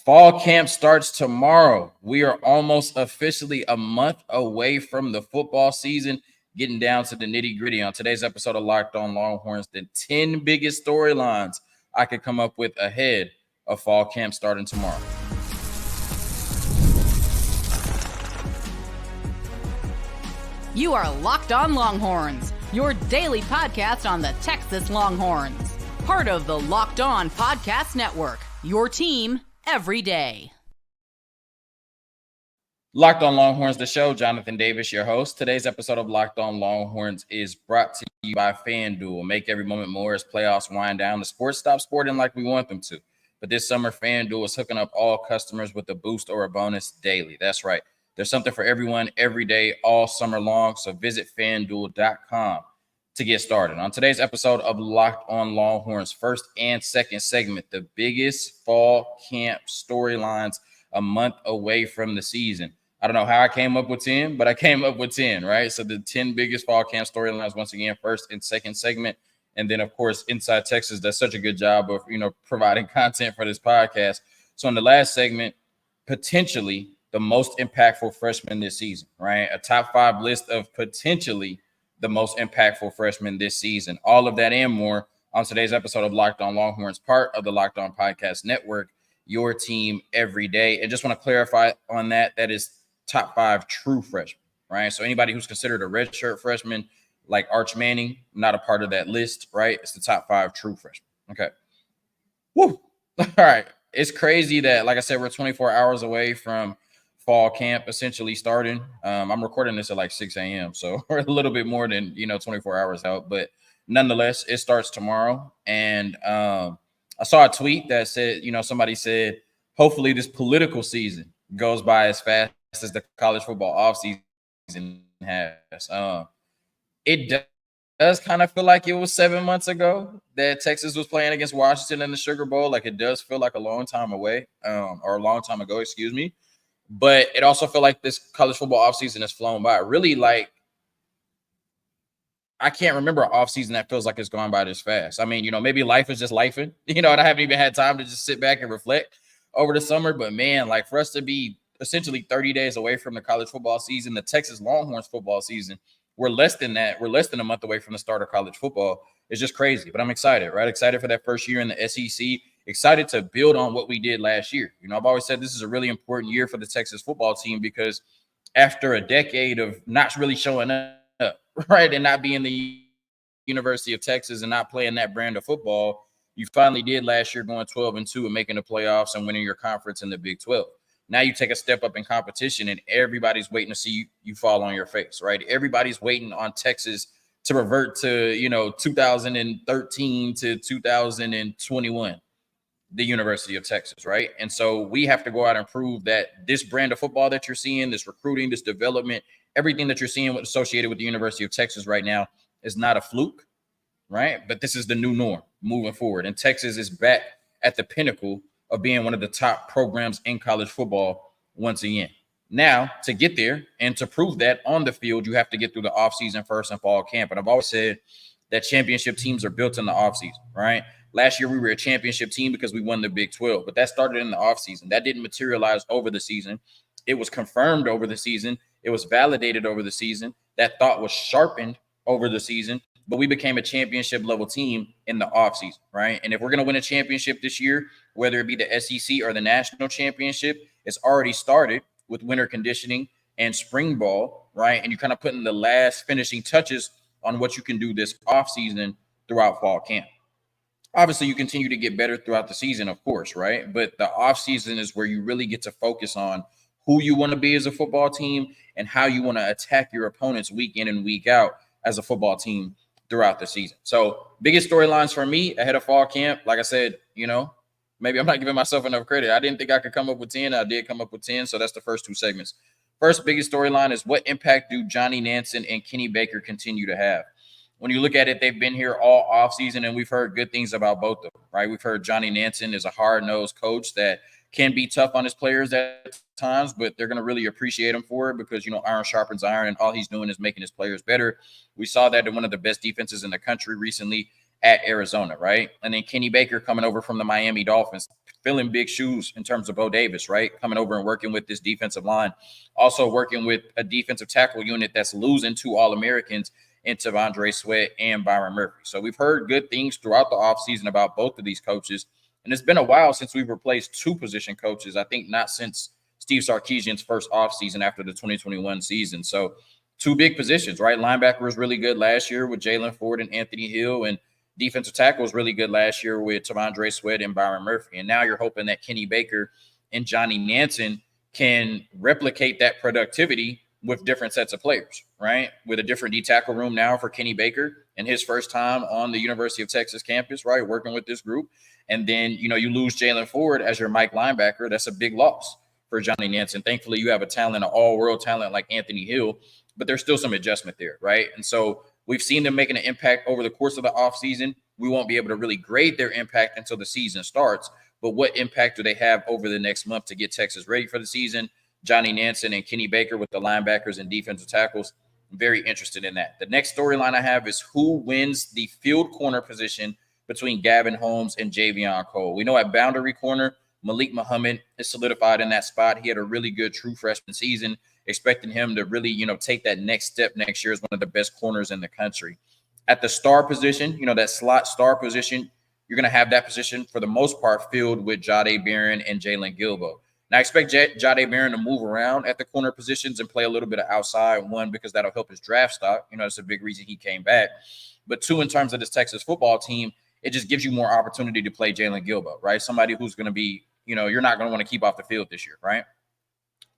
Fall camp starts tomorrow. We are almost officially a month away from the football season, getting down to the nitty-gritty. On today's episode of Locked On Longhorns, the 10 biggest storylines I could come up with ahead of fall camp starting tomorrow. You are Locked On Longhorns, your daily podcast on the Texas Longhorns. Part of the Locked On Podcast Network, your team every day. Locked On Longhorns, the show. Jonathan Davis, your host. Today's episode of Locked On Longhorns is brought to you by FanDuel. Make every moment more as playoffs wind down. The sports stop sporting like we want them to. But this summer, FanDuel is hooking up all customers with a boost or a bonus daily. That's right. There's something for everyone every day, all summer long. So visit FanDuel.com to get started. On today's episode of Locked On Longhorns, first and second segment, the biggest fall camp storylines a month away from the season. I don't know how I came up with 10, but I came up with 10, right? So the 10 biggest fall camp storylines, once again, first and second segment. And then, of course, Inside Texas does such a good job of, providing content for this podcast. So in the last segment, potentially the most impactful freshman this season, right? A top 5 list of potentially the most impactful freshmen this season. All of that and more on today's episode of Locked On Longhorns, part of the Locked On Podcast Network, your team every day. And just want to clarify on that is top 5 true freshmen, right? So anybody who's considered a redshirt freshman, like Arch Manning, not a part of that list, right? It's the top 5 true freshmen. Okay. Woo. All right. It's crazy that, like I said, we're 24 hours away from fall camp essentially starting. I'm recording this at like 6 a.m. So we're a little bit more than, 24 hours out. But nonetheless, it starts tomorrow. And I saw a tweet that said, somebody said, hopefully this political season goes by as fast as the college football offseason has. It does kind of feel like it was 7 months ago that Texas was playing against Washington in the Sugar Bowl. Like, it does feel like a long time away, or a long time ago, excuse me. But it also felt like this college football offseason has flown by. Really, like, I can't remember an offseason that feels like it's gone by this fast. I mean, maybe life is just lifing, and I haven't even had time to just sit back and reflect over the summer. But, man, like, for us to be essentially 30 days away from the college football season, the Texas Longhorns football season, we're less than that. We're less than a month away from the start of college football. It's just crazy. But I'm excited, right? Excited for that first year in the SEC. Excited to build on what we did last year. I've always said this is a really important year for the Texas football team because after a decade of not really showing up, right, and not being the University of Texas and not playing that brand of football, you finally did last year going 12-2 and making the playoffs and winning your conference in the Big 12. Now you take a step up in competition and everybody's waiting to see you fall on your face, right? Everybody's waiting on Texas to revert to, 2013 to 2021. The University of Texas, right? And so we have to go out and prove that this brand of football that you're seeing, this recruiting, this development, everything that you're seeing associated with the University of Texas right now is not a fluke, right? But this is the new norm moving forward. And Texas is back at the pinnacle of being one of the top programs in college football once again. Now, to get there and to prove that on the field, you have to get through the offseason first and fall camp. And I've always said that championship teams are built in the offseason, right? Last year, we were a championship team because we won the Big 12, but that started in the offseason. That didn't materialize over the season. It was confirmed over the season. It was validated over the season. That thought was sharpened over the season, but we became a championship-level team in the offseason, right? And if we're going to win a championship this year, whether it be the SEC or the national championship, it's already started with winter conditioning and spring ball, right? And you're kind of putting the last finishing touches on what you can do this offseason throughout fall camp. Obviously, you continue to get better throughout the season, of course, right? But the offseason is where you really get to focus on who you want to be as a football team and how you want to attack your opponents week in and week out as a football team throughout the season. So biggest storylines for me ahead of fall camp, like I said, maybe I'm not giving myself enough credit. I didn't think I could come up with 10. I did come up with 10. So that's the first 2 segments. First biggest storyline is what impact do Johnny Nansen and Kenny Baker continue to have? When you look at it, they've been here all offseason, and we've heard good things about both of them, right? We've heard Johnny Nansen is a hard-nosed coach that can be tough on his players at times, but they're going to really appreciate him for it because, iron sharpens iron, and all he's doing is making his players better. We saw that in one of the best defenses in the country recently at Arizona, right? And then Kenny Baker coming over from the Miami Dolphins, filling big shoes in terms of Bo Davis, right? Coming over and working with this defensive line, also working with a defensive tackle unit that's losing 2 All-Americans in T'Vondre Sweat and Byron Murphy. So we've heard good things throughout the offseason about both of these coaches. And it's been a while since we've replaced 2 position coaches. I think not since Steve Sarkisian's first offseason after the 2021 season. So 2 big positions, right? Linebacker was really good last year with Jalen Ford and Anthony Hill, and defensive tackle was really good last year with T'Vondre Sweat and Byron Murphy. And now you're hoping that Kenny Baker and Johnny Nansen can replicate that productivity with different sets of players, right? With a different D tackle room now for Kenny Baker and his first time on the University of Texas campus, right? Working with this group. And then, you lose Jalen Ford as your Mike linebacker. That's a big loss for Johnny Nansen. Thankfully, you have a talent, an all-world talent like Anthony Hill, but there's still some adjustment there, right? And so we've seen them making an impact over the course of the offseason. We won't be able to really grade their impact until the season starts, but what impact do they have over the next month to get Texas ready for the season? Johnny Nansen and Kenny Baker with the linebackers and defensive tackles. I'm very interested in that. The next storyline I have is who wins the field corner position between Gavin Holmes and Javion Cole. We know at boundary corner, Malik Muhammad is solidified in that spot. He had a really good true freshman season, expecting him to really, take that next step next year as one of the best corners in the country. At the star position, that slot star position, you're going to have that position for the most part filled with Jahdae Barron and Jalen Gilbo. Now, I expect Jahdae Barron to move around at the corner positions and play a little bit of outside, one, because that'll help his draft stock. That's a big reason he came back. But 2, in terms of this Texas football team, it just gives you more opportunity to play Jalen Gilbo, right? Somebody who's going to be, you're not going to want to keep off the field this year, right?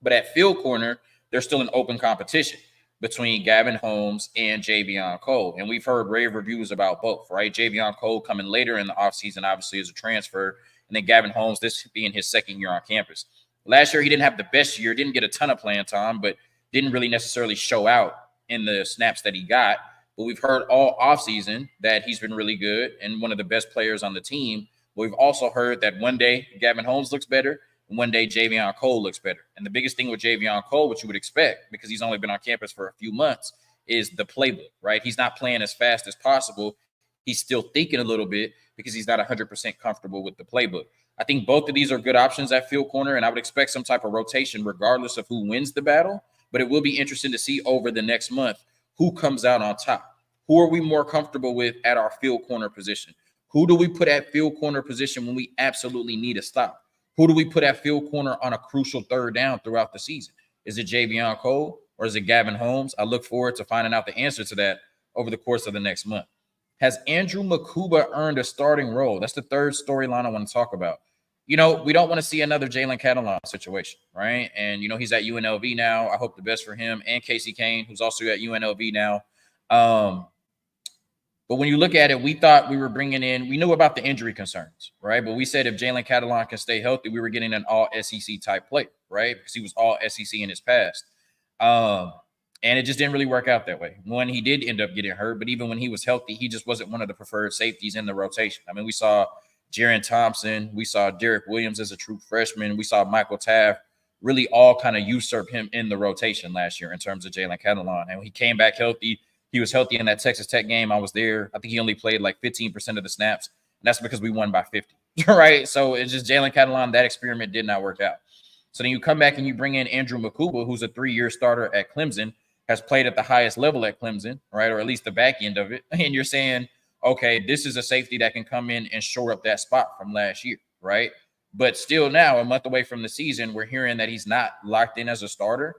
But at field corner, there's still an open competition between Gavin Holmes and Javion Cole. And we've heard rave reviews about both, right? Javion Cole coming later in the offseason, obviously, as a transfer. And then Gavin Holmes, this being his second year on campus. Last year, he didn't have the best year, didn't get a ton of playing time, but didn't really necessarily show out in the snaps that he got. But we've heard all offseason that he's been really good and one of the best players on the team. But we've also heard that one day Gavin Holmes looks better, and one day Javion Cole looks better. And the biggest thing with Javion Cole, which you would expect because he's only been on campus for a few months, is the playbook, right? He's not playing as fast as possible. He's still thinking a little bit because he's not 100% comfortable with the playbook. I think both of these are good options at field corner, and I would expect some type of rotation regardless of who wins the battle. But it will be interesting to see over the next month who comes out on top. Who are we more comfortable with at our field corner position? Who do we put at field corner position when we absolutely need a stop? Who do we put at field corner on a crucial third down throughout the season? Is it Javion Cole or is it Gavin Holmes? I look forward to finding out the answer to that over the course of the next month. Has Andrew Makuba earned a starting role? That's the third storyline I want to talk about. We don't want to see another Jalen Catalon situation, right? And, he's at UNLV now. I hope the best for him and Casey Kane, who's also at UNLV now. But when you look at it, we thought we were bringing in – we knew about the injury concerns, right? But we said if Jalen Catalon can stay healthy, we were getting an all-SEC type player, right? Because he was all-SEC in his past. And it just didn't really work out that way. One, he did end up getting hurt, but even when he was healthy, he just wasn't one of the preferred safeties in the rotation. I mean, we saw Jaron Thompson. We saw Derek Williams as a true freshman. We saw Michael Taft really all kind of usurp him in the rotation last year in terms of Jalen Catalon. And when he came back healthy, he was healthy in that Texas Tech game. I was there. I think he only played like 15% of the snaps. And that's because we won by 50, right? So it's just Jalen Catalon. That experiment did not work out. So then you come back and you bring in Andrew Makuba, who's a 3-year starter at Clemson, has played at the highest level at Clemson, right? Or at least the back end of it. And you're saying, okay, this is a safety that can come in and shore up that spot from last year, right? But still now, a month away from the season, we're hearing that he's not locked in as a starter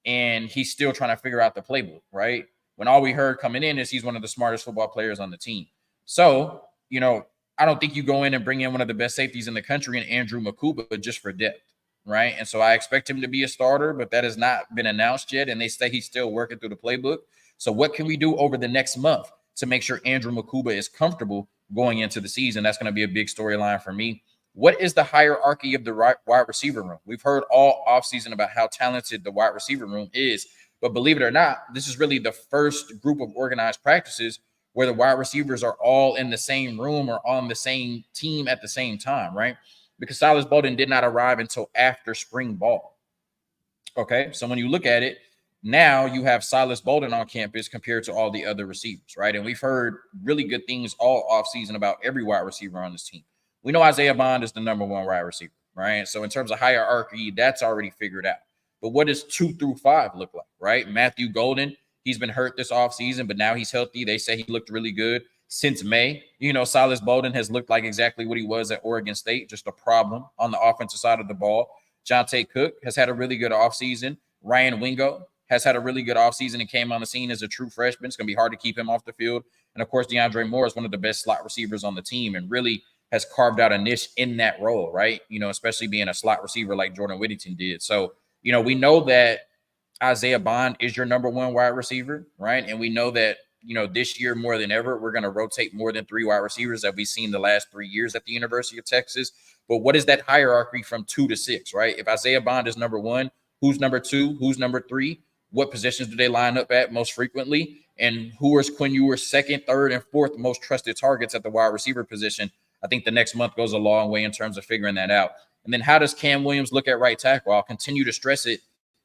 and he's still trying to figure out the playbook, right? When all we heard coming in is he's one of the smartest football players on the team. So, I don't think you go in and bring in one of the best safeties in the country and Andrew Makuba just for depth, right? And so I expect him to be a starter, but that has not been announced yet, and they say he's still working through the playbook. So what can we do over the next month to make sure Andrew Makuba is comfortable going into the season? That's going to be a big storyline for me. What is the hierarchy of the wide receiver room? We've heard all offseason about how talented the wide receiver room is, but believe it or not, this is really the first group of organized practices where the wide receivers are all in the same room or on the same team at the same time, right? Because Silas Bolden did not arrive until after spring ball. Okay, so when you look at it, now you have Silas Bolden on campus compared to all the other receivers, right? And we've heard really good things all offseason about every wide receiver on this team. We know Isaiah Bond is the number one wide receiver, right? So in terms of hierarchy, that's already figured out. But what does 2 through 5 look like, right? Matthew Golden, he's been hurt this offseason, but now he's healthy. They say he looked really good since May. Silas Bolden has looked like exactly what he was at Oregon State, just a problem on the offensive side of the ball. Jonte Cook has had a really good offseason. Ryan Wingo has had a really good offseason and came on the scene as a true freshman. It's going to be hard to keep him off the field. And, of course, DeAndre Moore is one of the best slot receivers on the team and really has carved out a niche in that role, right? Especially being a slot receiver like Jordan Whittington did. So, we know that Isaiah Bond is your number one wide receiver, right? And we know that, this year more than ever, we're going to rotate more than 3 wide receivers that we've seen the last 3 years at the University of Texas. But what is that hierarchy from 2 to 6, right? If Isaiah Bond is number 1, who's number 2? Who's number 3? What positions do they line up at most frequently? And who is Quinn Ewers' second, third, and fourth most trusted targets at the wide receiver position? I think the next month goes a long way in terms of figuring that out. And then how does Cam Williams look at right tackle? I'll continue to stress it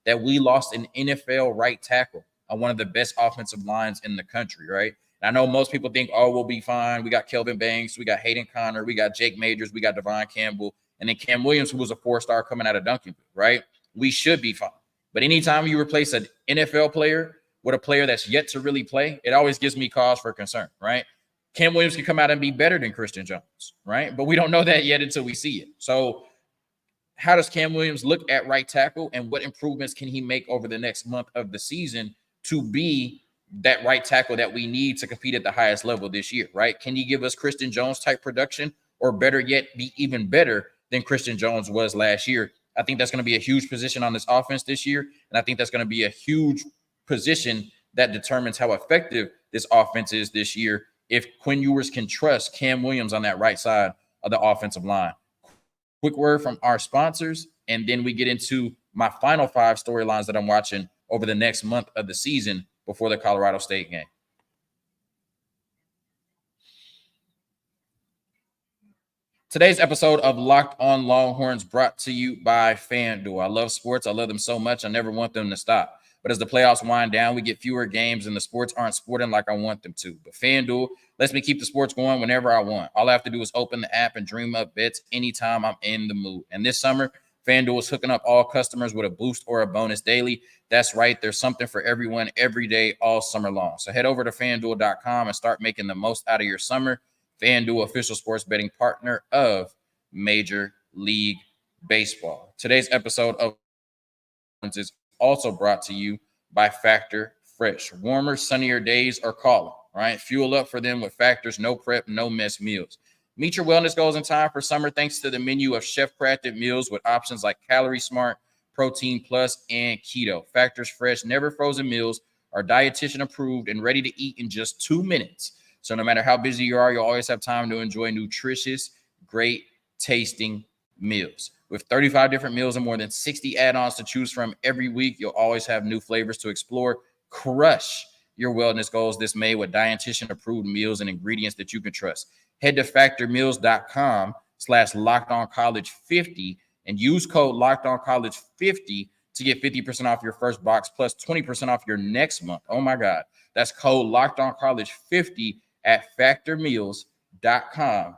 that we lost an NFL right tackle on one of the best offensive lines in the country, right? And I know most people think, oh, we'll be fine. We got Kelvin Banks, we got Hayden Connor, we got Jake Majors, we got Devon Campbell, and then Cam Williams, who was a 4-star coming out of Duncanville, right? We should be fine. But anytime you replace an NFL player with a player that's yet to really play, it always gives me cause for concern, right? Cam Williams can come out and be better than Christian Jones, right? But we don't know that yet until we see it. So how does Cam Williams look at right tackle, and what improvements can he make over the next month of the season to be that right tackle that we need to compete at the highest level this year, right? Can he give us Christian Jones type production, or better yet, be even better than Christian Jones was last year? I think that's going to be a huge position on this offense this year, and I think that's going to be a huge position that determines how effective this offense is this year if Quinn Ewers can trust Cam Williams on that right side of the offensive line. Quick word from our sponsors, and then we get into my final 5 storylines that I'm watching over the next month of the season before the Colorado State game. Today's episode of Locked On Longhorns brought to you by FanDuel. I love sports. I love them so much. I never want them to stop. But as the playoffs wind down, we get fewer games and the sports aren't sporting like I want them to. But FanDuel lets me keep the sports going whenever I want. All I have to do is open the app and dream up bets anytime I'm in the mood. And this summer, FanDuel is hooking up all customers with a boost or a bonus daily. That's right. There's something for everyone every day all summer long. So head over to FanDuel.com and start making the most out of your summer. FanDuel, official sports betting partner of Major League Baseball. Today's episode of is also brought to you by Factor Fresh. Warmer, sunnier days are calling, right? Fuel up for them with Factor's no prep, no mess meals. Meet your wellness goals in time for summer thanks to the menu of chef-crafted meals with options like Calorie Smart, Protein Plus, and Keto. Factor's Fresh, never frozen meals are dietitian approved and ready to eat in just 2 minutes. So no matter how busy you are, you'll always have time to enjoy nutritious, great tasting meals. With 35 different meals and more than 60 add-ons to choose from every week, you'll always have new flavors to explore. Crush your wellness goals this May with dietitian-approved meals and ingredients that you can trust. Head to factormeals.com/LockedOnCollege50 and use code LockedOnCollege50 to get 50% off your first box plus 20% off your next month. Oh, my God. That's code LockedOnCollege50 at factormeals.com.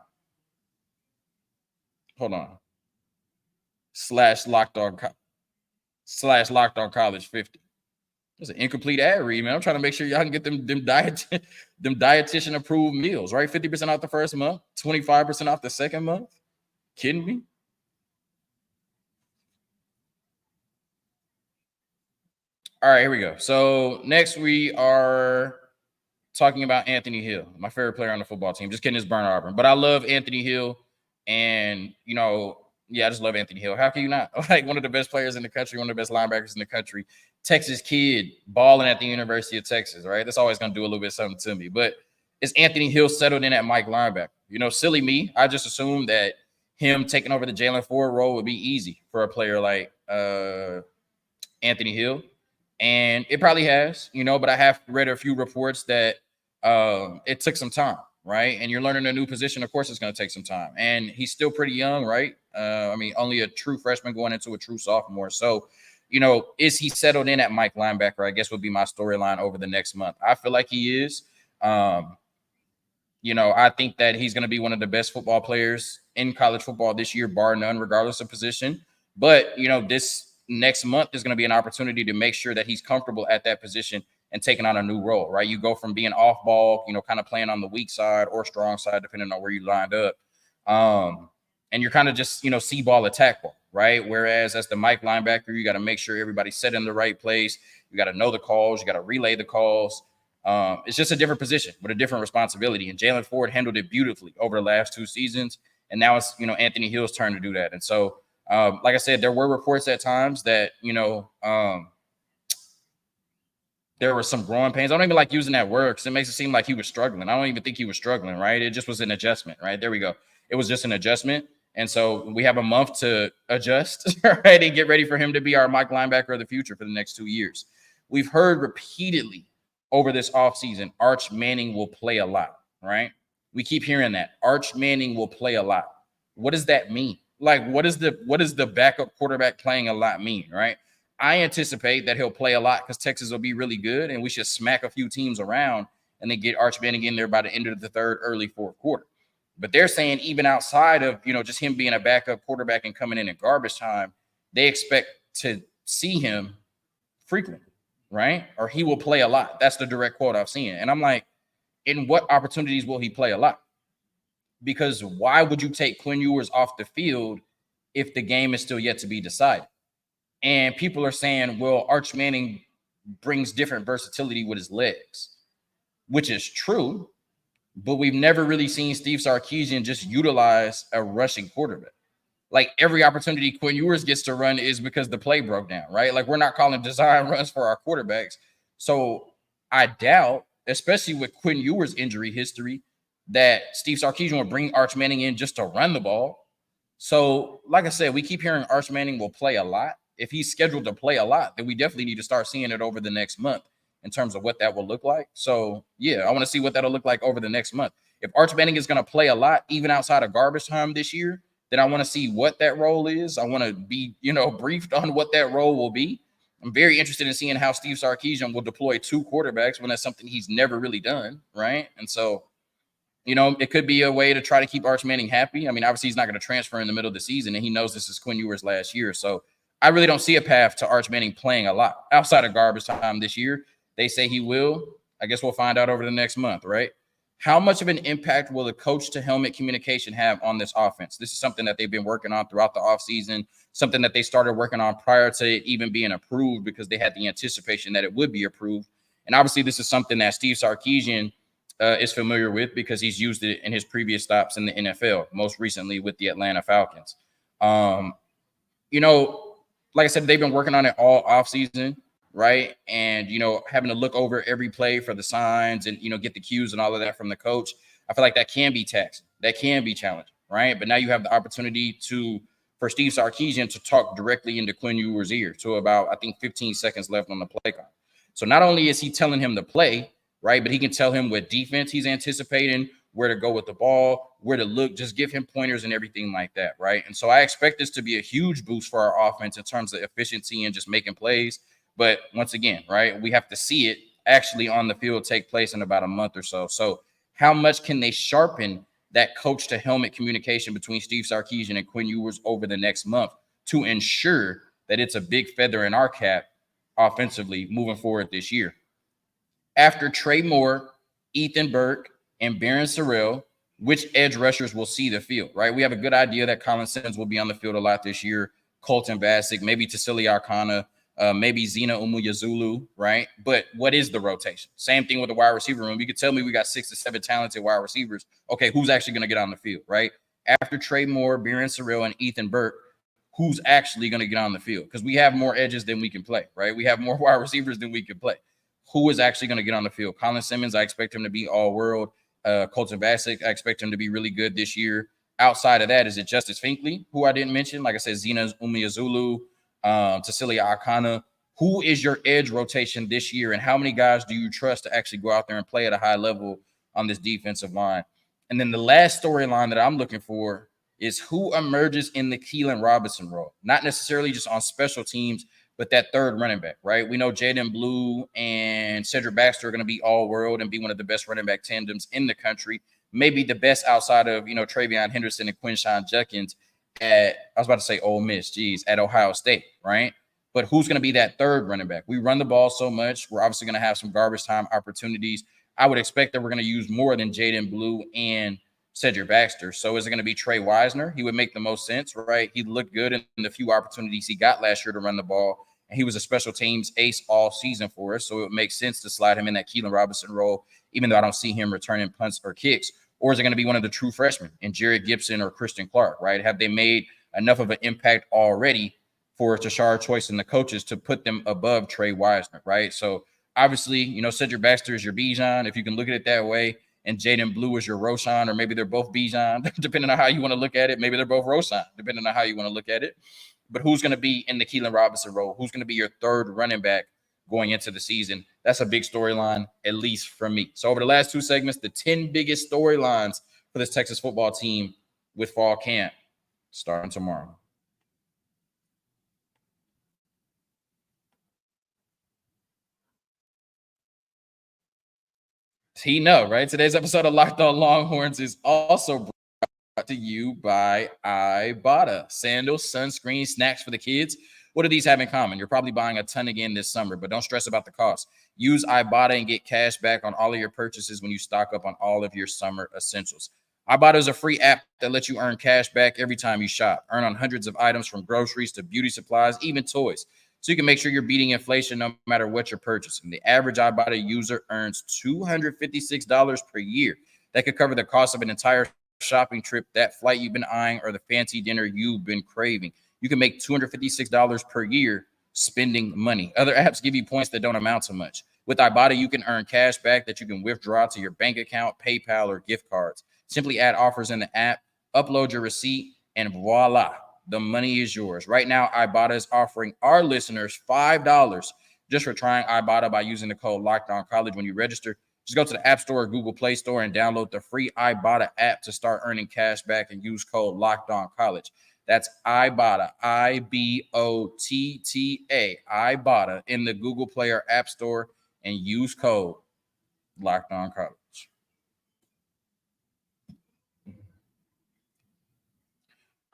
Hold on. /LockedOnCollege50. That's an incomplete ad read, man. I'm trying to make sure y'all can get them dietitian approved meals, right? 50% off the first month, 25% off the second month. Kidding me? All right, here we go. So next we are talking about Anthony Hill, my favorite player on the football team. Just kidding, it's Burn Auburn. But I love Anthony Hill. And, I just love Anthony Hill. How can you not? Like, one of the best players in the country, one of the best linebackers in the country. Texas kid balling at the University of Texas, right? That's always going to do a little bit of something to me. But is Anthony Hill settled in at Mike linebacker? Silly me. I just assumed that him taking over the Jalen Ford role would be easy for a player like Anthony Hill. And it probably has, but I have read a few reports that it took some time, right? And you're learning a new position. Of course, it's going to take some time. And he's still pretty young, right? Only a true freshman going into a true sophomore. So, is he settled in at Mike linebacker? I guess would be my storyline over the next month. I feel like he is. I think that he's going to be one of the best football players in college football this year, bar none, regardless of position. But, this next month is going to be an opportunity to make sure that he's comfortable at that position and taking on a new role, right? You go from being off ball, kind of playing on the weak side or strong side, depending on where you lined up. And you're kind of just, see ball, attack ball, right? Whereas as the Mike linebacker, you got to make sure everybody's set in the right place. You got to know the calls. You got to relay the calls. It's just a different position with a different responsibility. And Jalen Ford handled it beautifully over the last 2 seasons. And now it's, Anthony Hill's turn to do that. And so, like I said, there were reports at times that, there were some growing pains. I don't even like using that word because it makes it seem like he was struggling. I don't even think he was struggling, right? It just was an adjustment, right? There we go. It was just an adjustment. And so we have a month to adjust, right, and get ready for him to be our Mike linebacker of the future for the next 2 years. We've heard repeatedly over this offseason, Arch Manning will play a lot, right? We keep hearing that. Arch Manning will play a lot. What does that mean? Like, what is the backup quarterback playing a lot mean, right? I anticipate that he'll play a lot because Texas will be really good, and we should smack a few teams around and then get Arch Manning in there by the end of the third, early fourth quarter. But they're saying even outside of, just him being a backup quarterback and coming in garbage time, they expect to see him frequently, right? Or he will play a lot. That's the direct quote I've seen. And I'm like, in what opportunities will he play a lot? Because why would you take Quinn Ewers off the field if the game is still yet to be decided? And people are saying, well, Arch Manning brings different versatility with his legs, which is true. But we've never really seen Steve Sarkisian just utilize a rushing quarterback. Like every opportunity Quinn Ewers gets to run is because the play broke down, right? Like we're not calling design runs for our quarterbacks. So I doubt, especially with Quinn Ewers' injury history, that Steve Sarkisian will bring Arch Manning in just to run the ball. So like I said, we keep hearing Arch Manning will play a lot. If he's scheduled to play a lot, then we definitely need to start seeing it over the next month in terms of what that will look like. So, yeah, I want to see what that'll look like over the next month. If Arch Manning is going to play a lot, even outside of garbage time this year, then I want to see what that role is. I want to be, briefed on what that role will be. I'm very interested in seeing how Steve Sarkisian will deploy 2 quarterbacks when that's something he's never really done, right? And so, it could be a way to try to keep Arch Manning happy. I mean, obviously he's not going to transfer in the middle of the season, and he knows this is Quinn Ewers' last year. So I really don't see a path to Arch Manning playing a lot outside of garbage time this year. They say he will. I guess we'll find out over the next month, right? How much of an impact will the coach-to-helmet communication have on this offense? This is something that they've been working on throughout the offseason, something that they started working on prior to it even being approved because they had the anticipation that it would be approved. And obviously, this is something that Steve Sarkisian is familiar with because he's used it in his previous stops in the NFL, most recently with the Atlanta Falcons. Like I said, they've been working on it all offseason. Right. And, having to look over every play for the signs and, get the cues and all of that from the coach. I feel like that can be taxing. That can be challenging. Right. But now you have the opportunity for Steve Sarkisian to talk directly into Quinn Ewers' ear to about, I think, 15 seconds left on the play clock. So not only is he telling him to play, right, but he can tell him what defense he's anticipating, where to go with the ball, where to look, just give him pointers and everything like that. Right. And so I expect this to be a huge boost for our offense in terms of efficiency and just making plays. But once again, right, we have to see it actually on the field take place in about a month or so. So how much can they sharpen that coach-to-helmet communication between Steve Sarkisian and Quinn Ewers over the next month to ensure that it's a big feather in our cap offensively moving forward this year? After Trey Moore, Ethan Burke, and Barron Sorrell, which edge rushers will see the field, right? We have a good idea that Colin Simmons will be on the field a lot this year, Colton Vasek, maybe Tassili Arcana, maybe Zena Umuyazulu, right? But what is the rotation? Same thing with the wide receiver room. You could tell me we got 6 to 7 talented wide receivers. Okay, who's actually going to get on the field, right? After Trey Moore, Barron Sorrell, and Ethan Burke, who's actually going to get on the field? Because we have more edges than we can play, right? We have more wide receivers than we can play. Who is actually going to get on the field? Colin Simmons, I expect him to be all-world. Colton Vasek, I expect him to be really good this year. Outside of that, is it Justice Finkley, who I didn't mention? Like I said, Zena Umuyazulu, Tassili Akana. Who is your edge rotation this year, and how many guys do you trust to actually go out there and play at a high level on this defensive line? And then the last storyline that I'm looking for is who emerges in the Keelan Robinson role, not necessarily just on special teams, but that third running back, right? We know Jaden Blue and Cedric Baxter are going to be all world and be one of the best running back tandems in the country. Maybe the best outside of, Travion Henderson and Quinshawn Judkins I was about to say Ole Miss, at Ohio State, right? But who's going to be that third running back? We run the ball so much. We're obviously going to have some garbage time opportunities. I would expect that we're going to use more than Jaden Blue and Cedric Baxter. So is it going to be Trey Wisner? He would make the most sense, right? He looked good in the few opportunities he got last year to run the ball. And he was a special teams ace all season for us. So it would make sense to slide him in that Keelan Robinson role, even though I don't see him returning punts or kicks. Or is it going to be one of the true freshmen in Jared Gibson or Christian Clark, right? Have they made enough of an impact already for Tashard Choice and the coaches to put them above Trey Wisner, right? So obviously, Cedric Baxter is your Bijan, if you can look at it that way, and Jaden Blue is your Roshan, or maybe they're both Bijan, depending on how you want to look at it. Maybe they're both Roshan, depending on how you want to look at it. But who's going to be in the Keelan Robinson role? Who's going to be your third running back going into the season? That's a big storyline, at least from me. So over the last two segments, the 10 biggest storylines for this Texas football team with fall camp starting tomorrow. He know, right? Today's episode of Locked On Longhorns is also brought to you by Ibata. Sandals, sunscreen, snacks for the kids. What do these have in common? You're probably buying a ton again this summer, but don't stress about the cost. Use Ibata and get cash back on all of your purchases when you stock up on all of your summer essentials. Ibata is a free app that lets you earn cash back every time you shop. Earn on hundreds of items from groceries to beauty supplies, even toys. So you can make sure you're beating inflation no matter what you're purchasing. The average Ibata user earns $256 per year. That could cover the cost of an entire shopping trip, that flight you've been eyeing, or the fancy dinner you've been craving. You can make $256 per year spending money. Other apps give you points that don't amount to much. With Ibata, you can earn cash back that you can withdraw to your bank account, PayPal, or gift cards. Simply add offers in the app, upload your receipt, and voila, the money is yours. Right now, Ibata is offering our listeners $5 just for trying Ibata by using the code LOCKEDONCollege when you register. Just go to the App Store or Google Play Store and download the free Ibata app to start earning cash back and use code LOCKEDONCollege. That's Ibata, Ibotta, Ibata in the Google Play or App Store and use code LOCKEDONCollege.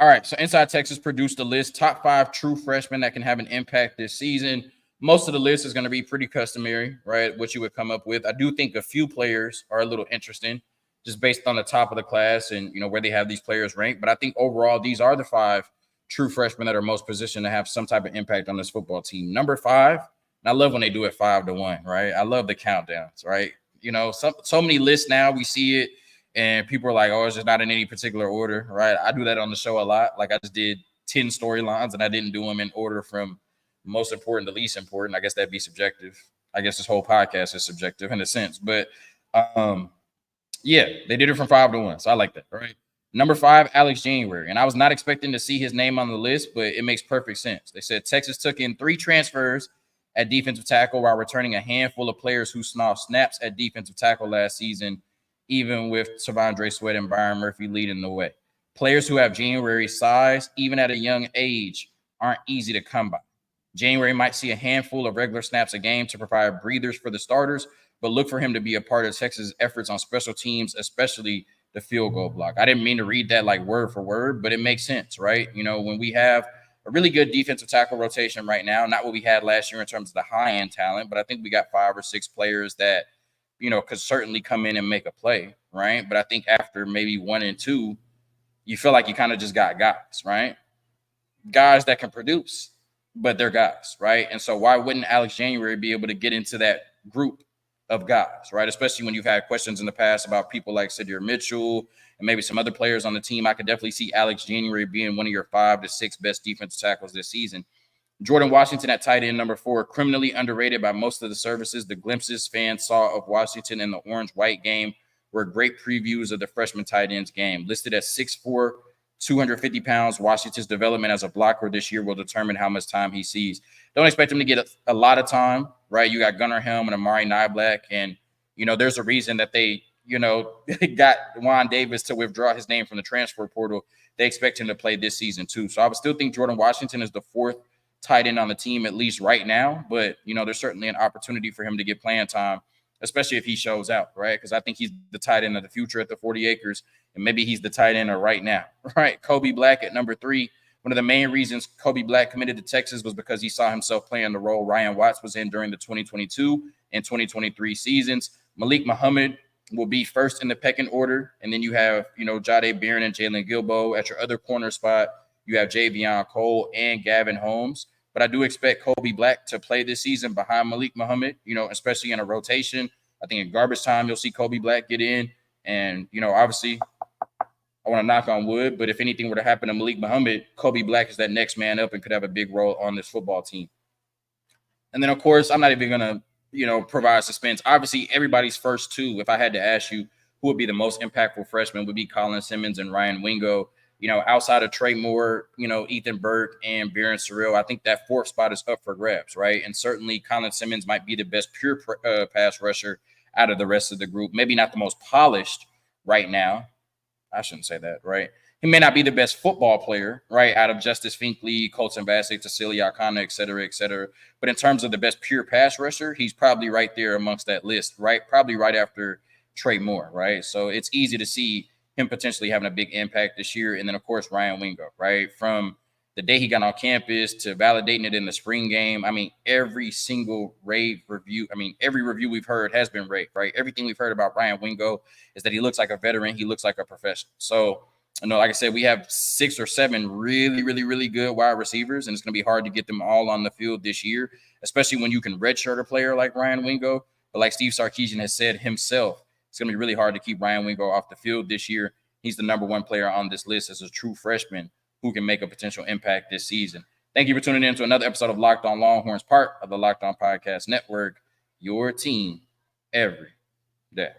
All right, so Inside Texas produced a list, top 5 true freshmen that can have an impact this season. Most of the list is going to be pretty customary, right? What you would come up with. I do think a few players are a little interesting just based on the top of the class and, where they have these players ranked. But I think overall, these are the 5 true freshmen that are most positioned to have some type of impact on this football team. Number 5, and I love when they do it 5-1, right? I love the countdowns, right? So many lists now, we see it. And people are like, oh, it's just not in any particular order, right? I do that on the show a lot. Like I just did 10 storylines and I didn't do them in order from most important to least important. I guess that'd be subjective. I guess this whole podcast is subjective in a sense. But yeah, they did it from 5-1. So I like that, right? Number 5, Alex January. And I was not expecting to see his name on the list, but it makes perfect sense. They said Texas took in 3 transfers at defensive tackle while returning a handful of players who saw snaps at defensive tackle last season, even with Savondre Sweat and Byron Murphy leading the way. Players who have January's size, even at a young age, aren't easy to come by. January might see a handful of regular snaps a game to provide breathers for the starters, but look for him to be a part of Texas' efforts on special teams, especially the field goal block. I didn't mean to read that like word for word, but it makes sense, right? When we have a really good defensive tackle rotation right now, not what we had last year in terms of the high-end talent, but I think we got 5 or 6 players that could certainly come in and make a play, right? But I think after maybe 1 and 2, you feel like you kind of just got guys, right? Guys that can produce, but they're guys, right? And so why wouldn't Alex January be able to get into that group of guys, right? Especially when you've had questions in the past about people like Sadir Mitchell and maybe some other players on the team. I could definitely see Alex January being one of your 5 to 6 best defensive tackles this season. Jordan Washington at tight end, number 4, criminally underrated by most of the services. The glimpses fans saw of Washington in the orange-white game were great previews of the freshman tight ends game. Listed at 6'4", 250 pounds, Washington's development as a blocker this year will determine how much time he sees. Don't expect him to get a lot of time, right? You got Gunnar Helm and Amari Niblack, and, there's a reason that they, got Juan Davis to withdraw his name from the transfer portal. They expect him to play this season too. So I would still think Jordan Washington is the 4th tight end on the team, at least right now. But, there's certainly an opportunity for him to get playing time, especially if he shows out, right? Because I think he's the tight end of the future at the 40 acres, and maybe he's the tight end of right now, right? Kobe Black at number 3. One of the main reasons Kobe Black committed to Texas was because he saw himself playing the role Ryan Watts was in during the 2022 and 2023 seasons. Malik Muhammad will be first in the pecking order. And then you have, Jade Barron and Jalen Gilbo at your other corner spot. You have Javion Cole and Gavin Holmes. But I do expect Kobe Black to play this season behind Malik Muhammad, especially in a rotation. I think in garbage time, you'll see Kobe Black get in. And, obviously, I want to knock on wood, but if anything were to happen to Malik Muhammad, Kobe Black is that next man up and could have a big role on this football team. And then, of course, I'm not even going to, provide suspense. Obviously, everybody's first two, if I had to ask you who would be the most impactful freshman, would be Colin Simmons and Ryan Wingo. Outside of Trey Moore, Ethan Burke and Barron Surreal, I think that fourth spot is up for grabs, right? And certainly Colin Simmons might be the best pure pass rusher out of the rest of the group. Maybe not the most polished right now. I shouldn't say that, right? He may not be the best football player, right, out of Justice Finkley, Colton Bassett, Cecilia Akana, et cetera, et cetera. But in terms of the best pure pass rusher, he's probably right there amongst that list, right? Probably right after Trey Moore, right? So it's easy to see him potentially having a big impact this year. And then, of course, Ryan Wingo, right? From the day he got on campus to validating it in the spring game. I mean, every single rave review, every review we've heard has been raved, right? Everything we've heard about Ryan Wingo is that he looks like a veteran. He looks like a professional. So, like I said, we have 6 or 7 really, really, really good wide receivers, and it's going to be hard to get them all on the field this year, especially when you can redshirt a player like Ryan Wingo. But like Steve Sarkisian has said himself, it's going to be really hard to keep Ryan Wingo off the field this year. He's the number 1 player on this list as a true freshman who can make a potential impact this season. Thank you for tuning in to another episode of Locked On Longhorns, part of the Locked On Podcast Network, your team every day.